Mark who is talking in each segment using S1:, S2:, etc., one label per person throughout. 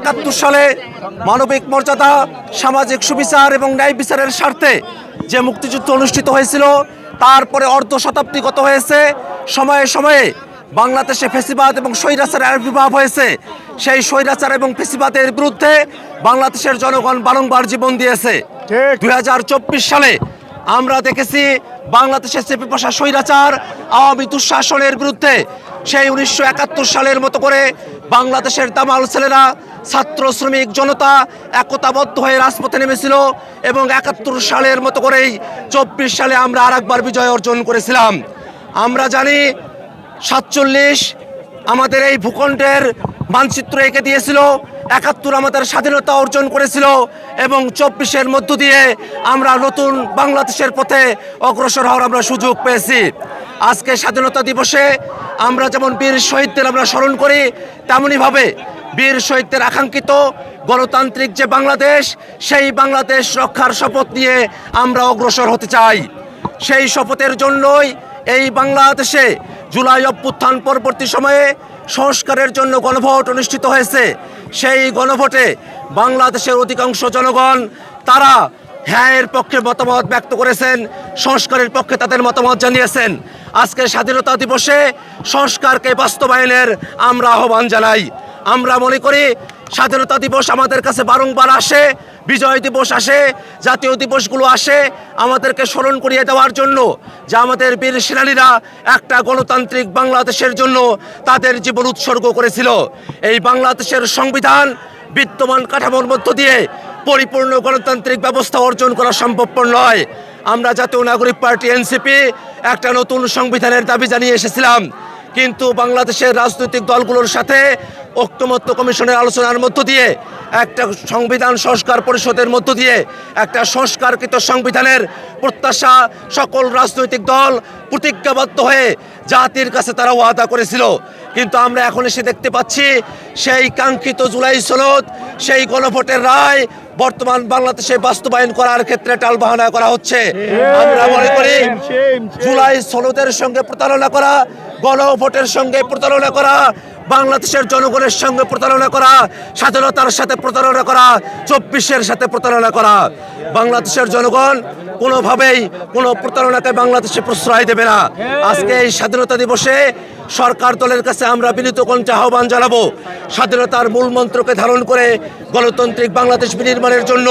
S1: 1971 সালে মানবিক মর্যাদা, সামাজিক সুবিচার এবং ন্যায় বিচারের স্বার্থে যে মুক্তিযুদ্ধ অনুষ্ঠিত হয়েছিল, তারপরে অর্ধ শতাব্দী গত হয়েছে। সময়ে সময়ে বাংলাদেশে ফ্যাসিবাদ এবং স্বৈরাচারের আবির্ভাব হয়েছে। সেই স্বৈরাচার এবং ফ্যাসিবাদের বিরুদ্ধে বাংলাদেশের জনগণ বারংবার জীবন দিয়েছে। 2024 সালে আমরা দেখেছি বাংলাদেশের চেপে বসা স্বৈরাচার আওয়ামী দুঃশাসনের বিরুদ্ধে সেই 1971 সালের মতো করে বাংলাদেশের দামাল ছেলেরা, ছাত্র শ্রমিক জনতা একতাবদ্ধ হয়ে রাজপথে নেমেছিল এবং 71 সালের মতো করেই 24 সালে আমরা আরেকবার বিজয় অর্জন করেছিলাম। আমরা জানি 47 আমাদের এই ভূখণ্ডের মানচিত্র এঁকে দিয়েছিল, 71 আমাদের স্বাধীনতা অর্জন করেছিল এবং 24-এর মধ্য দিয়ে আমরা নতুন বাংলাদেশের পথে অগ্রসর হওয়ার আমরা সুযোগ পেয়েছি। আজকে স্বাধীনতা দিবসে আমরা যেমন বীর শহীদদের আমরা স্মরণ করি, তেমনইভাবে বীর শহীদদের আকাঙ্ক্ষিত গণতান্ত্রিক যে বাংলাদেশ, সেই বাংলাদেশ রক্ষার শপথ নিয়ে আমরা অগ্রসর হতে চাই। সেই শপথের জন্যই এই বাংলাদেশে জুলাই অভ্যুত্থান পরবর্তী সময়ে সংস্কারের জন্য গণভোট অনুষ্ঠিত হয়েছে। সেই গণভোটে বাংলাদেশের অধিকাংশ জনগণ তারা হ্যাঁ এর পক্ষে মতামত ব্যক্ত করেছেন, সংস্কারের পক্ষে তাদের মতামত জানিয়েছেন। আজকে স্বাধীনতা দিবসে সংস্কারকে বাস্তবায়নের আমরা আহ্বান জানাই। আমরা মনে করি স্বাধীনতা দিবস আমাদের কাছে বারংবার আসে, বিজয় দিবস আসে, জাতীয় দিবসগুলো আসে আমাদেরকে স্মরণ করিয়ে দেওয়ার জন্য যে আমাদের বীর সেনানীরা একটা গণতান্ত্রিক বাংলাদেশের জন্য তাদের জীবন উৎসর্গ করেছিল। এই বাংলাদেশের সংবিধান বিদ্যমান কাঠামোর মধ্য দিয়ে পরিপূর্ণ গণতান্ত্রিক ব্যবস্থা অর্জন করা সম্ভবপর নয়। আমরা জাতীয় নাগরিক পার্টি এনসিপি একটা নতুন সংবিধানের দাবি জানিয়ে এসেছিলাম, কিন্তু বাংলাদেশের রাজনৈতিক দলগুলোর সাথে ঐকমত্য কমিশনের আলোচনার মধ্য দিয়ে একটা সংবিধান সংস্কার পরিষদের মধ্য দিয়ে একটা সংস্কারকৃত সংবিধানের প্রত্যাশা সকল রাজনৈতিক দল প্রতিজ্ঞাবদ্ধ হয়ে জাতির কাছে তারা ওয়াদা করেছিল। কিন্তু আমরা এখন এসে দেখতে পাচ্ছি সেই কাঙ্ক্ষিত জুলাই সনদ, সেই গণভোটের রায় বর্তমান বাংলাদেশে বাস্তবায়ন করার ক্ষেত্রে টালবাহানা করা হচ্ছে। আমরা মনে করি জুলাই সনদের সঙ্গে প্রতারণা করা, গণভোটের সঙ্গে প্রতারণা করা, বাংলাদেশের জনগণের সঙ্গে প্রতারণা করা, স্বাধীনতার সাথে প্রতারণা করা, 24-এর সাথে প্রতারণা করা। বাংলাদেশের জনগণ কোনোভাবেই কোনো প্রতারণাকে বাংলাদেশে প্রশ্রয় দেবে না। আজকে এই স্বাধীনতা দিবসে সরকার দলের কাছে আমরা বিনীত কণ্ঠে আহ্বান জানাবো, স্বাধীনতার মূল মন্ত্রকে ধারণ করে গণতান্ত্রিক বাংলাদেশ বিনির্মাণের জন্য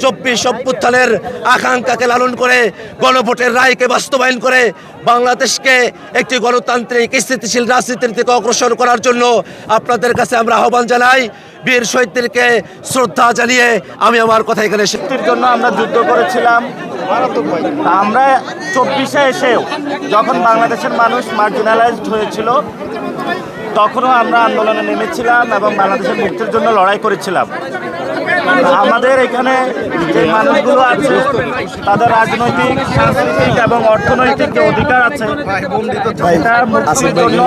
S1: 24 অভ্যুত্থানের আকাঙ্ক্ষাকে লালন করে গণভোটের রায়কে বাস্তবায়ন করে বাংলাদেশকে একটি গণতান্ত্রিক স্থিতিশীল রাজনীতির থেকে অগ্রসর করার জন্য আপনাদের কাছে আমরা আহ্বান জানাই। বীর শহীদদেরকে শ্রদ্ধা জানিয়ে আমি আমার কথা এখানে
S2: মুক্তির জন্য আমরা যুদ্ধ করেছিলাম। আমরা 24-এ এসেও যখন বাংলাদেশের মানুষ মার্জিনালাইজড হয়েছিল, তখনও আমরা আন্দোলনে নেমেছিলাম এবং বাংলাদেশের মুক্তির জন্য লড়াই করেছিলাম। আমাদের এখানে যে মানুষগুলো আছে তাদের রাজনৈতিক, সাংস্কৃতিক এবং অর্থনৈতিক যে অধিকার আছে, এটা মুক্তির জন্য